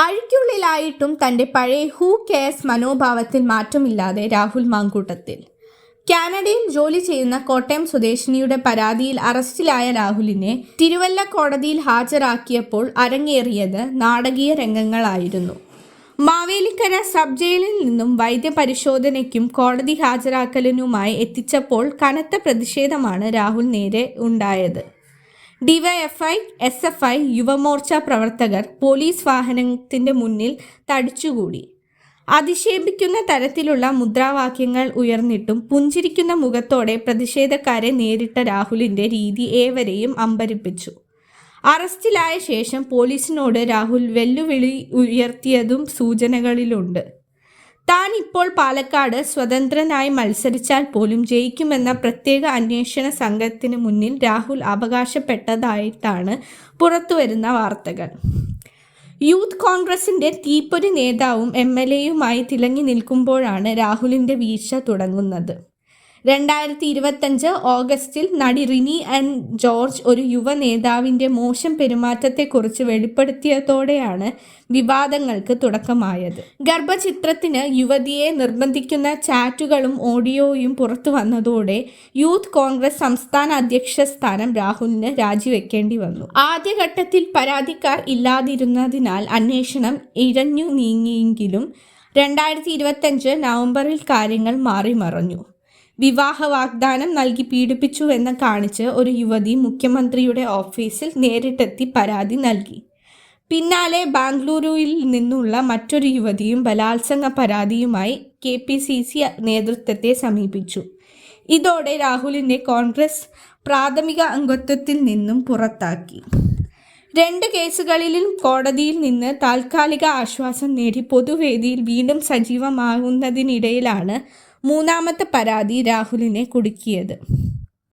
അഴിക്കുള്ളിലായിട്ടും തന്റെ പഴയ who CARES മനോഭാവത്തിൽ മാറ്റമില്ലാതെ രാഹുൽ മാങ്കൂട്ടത്തിൽ. കാനഡയിൽ ജോലി ചെയ്യുന്ന കോട്ടയം സ്വദേശിനിയുടെ പരാതിയിൽ അറസ്റ്റിലായ രാഹുലിനെ തിരുവല്ല കോടതിയിൽ ഹാജരാക്കിയപ്പോൾ അരങ്ങേറിയത് നാടകീയ രംഗങ്ങളായിരുന്നു. മാവേലിക്കര സബ് ജയിലിൽ നിന്നും വൈദ്യപരിശോധനയ്ക്കും കോടതി ഹാജരാക്കലിനുമായി എത്തിച്ചപ്പോൾ കനത്ത പ്രതിഷേധമാണ് രാഹുൽ നേരെ ഉണ്ടായത്. ഡിവൈഎഫ്ഐ, SFI, യുവമോർച്ച പ്രവർത്തകർ പോലീസ് വാഹനത്തിന്റെ മുന്നിൽ തടിച്ചുകൂടി. അധിക്ഷേപിക്കുന്ന തരത്തിലുള്ള മുദ്രാവാക്യങ്ങൾ ഉയർന്നിട്ടും പുഞ്ചിരിക്കുന്ന മുഖത്തോടെ പ്രതിഷേധക്കാരെ നേരിട്ട രാഹുലിന്റെ രീതി ഏവരെയും അമ്പരപ്പിച്ചു. അറസ്റ്റിലായ ശേഷം പോലീസിനോട് രാഹുൽ വെല്ലുവിളി ഉയർത്തിയതും സൂചനകളിലുണ്ട്. താൻ ഇപ്പോൾ പാലക്കാട് സ്വതന്ത്രനായി മത്സരിച്ചാൽ പോലും ജയിക്കുമെന്ന പ്രത്യേക അന്വേഷണ സംഘത്തിന് മുന്നിൽ രാഹുൽ അവകാശപ്പെട്ടതായിട്ടാണ് പുറത്തുവരുന്ന വാർത്തകൾ. യൂത്ത് കോൺഗ്രസിന്റെ തീപ്പൊരി നേതാവും MLAയുമായി തിളങ്ങി നിൽക്കുമ്പോഴാണ് രാഹുലിന്റെ വീഴ്ച തുടങ്ങുന്നത്. 2025 ഓഗസ്റ്റിൽ നടി റിനി ആൻ ജോർജ് ഒരു യുവ നേതാവിന്റെ മോശം പെരുമാറ്റത്തെക്കുറിച്ച് വെളിപ്പെടുത്തിയതോടെയാണ് വിവാദങ്ങൾക്ക് തുടക്കമായത്. ഗർഭചിത്രത്തിന് യുവതിയെ നിർബന്ധിക്കുന്ന ചാറ്റുകളും ഓഡിയോയും പുറത്തു വന്നതോടെ യൂത്ത് കോൺഗ്രസ് സംസ്ഥാന അധ്യക്ഷ സ്ഥാനം രാഹുലിന് രാജിവെക്കേണ്ടി വന്നു. ആദ്യഘട്ടത്തിൽ പരാതിക്കാർ ഇല്ലാതിരുന്നതിനാൽ അന്വേഷണം ഇഴഞ്ഞു നീങ്ങിയെങ്കിലും 2025 നവംബറിൽ കാര്യങ്ങൾ മാറിമറിഞ്ഞു. വിവാഹ വാഗ്ദാനം നൽകി പീഡിപ്പിച്ചുവെന്ന് കാണിച്ച് ഒരു യുവതി മുഖ്യമന്ത്രിയുടെ ഓഫീസിൽ നേരിട്ടെത്തി പരാതി നൽകി. പിന്നാലെ ബാംഗ്ലൂരുവിൽ നിന്നുള്ള മറ്റൊരു യുവതിയും ബലാത്സംഗ പരാതിയുമായി KPCC നേതൃത്വത്തെ സമീപിച്ചു. ഇതോടെ രാഹുലിനെ കോൺഗ്രസ് പ്രാഥമിക അംഗത്വത്തിൽ നിന്നും പുറത്താക്കി. 2 കേസുകളിലും കോടതിയിൽ നിന്ന് താൽക്കാലിക ആശ്വാസം നേടി പൊതുവേദിയിൽ വീണ്ടും സജീവമാകുന്നതിനിടയിലാണ് മൂന്നാമത്തെ പരാതി രാഹുലിനെ കുടുക്കിയത്.